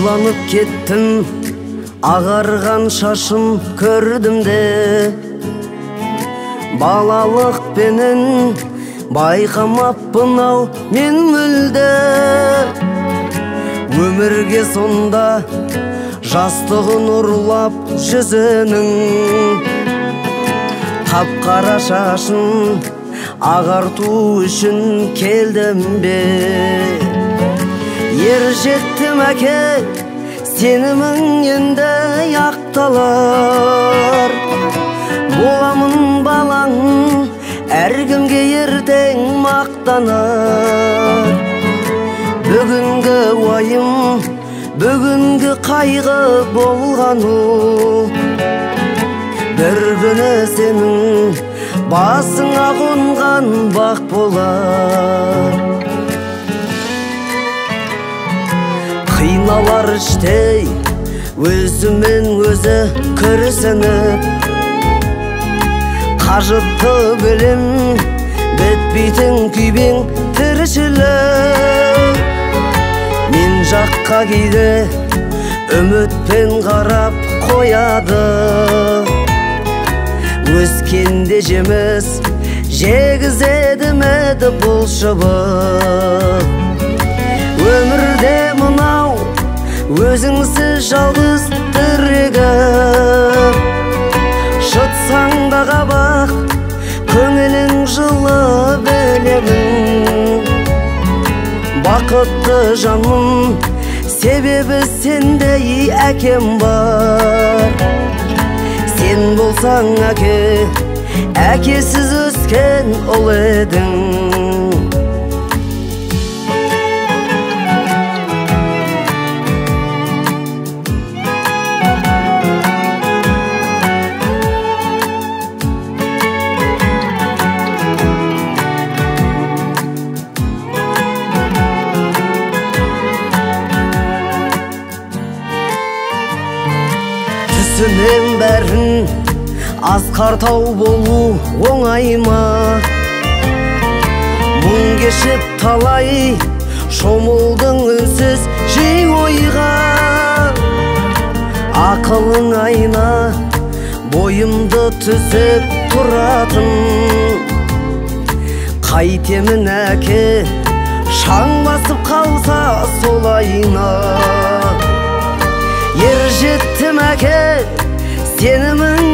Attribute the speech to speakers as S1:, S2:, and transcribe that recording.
S1: Ойланып кеттім, ағарған шашым көрдім де, балалықпенен байқамаппын ау мен мүлде. Өмірге сонда жастығын ұрлап жүзінің, қап-қара шашын ағарту үшін келдім бе. Ер жеттім әке, сенімің енді ақталар. Боламын балаң, әркімге ертең мақтанар. Бүгінгі уайым, бүгінгі қайғы болғану, бір күні сенің басыңа қонған бақ болар. Қиналар іштей өзімен өзі күрсініп, қажытты білім бітпейтін күйбең тіршілік. Мен жаққа кейде үмітпен қарап қояды, өскенде жеміс жегізеді меді бұл шыбық. Өмірде мынау өзіңсіз жалғыз тірегім, шытсаң да қабақ көңілің жылы білемін. Бақытты жаным, себебі сендей әкем бар. Сен болсаң әке, әкесіз өскен ұл едің. Түсінен бәрін асқартау болу оңай ма? Мұң кешіп талай шомылдың үнсіз жей ойға. Ақылың айна бойымды түзеп тұратын, қайтемін әке шаң басып қалса солайына. Ер жеттім әке, сенімің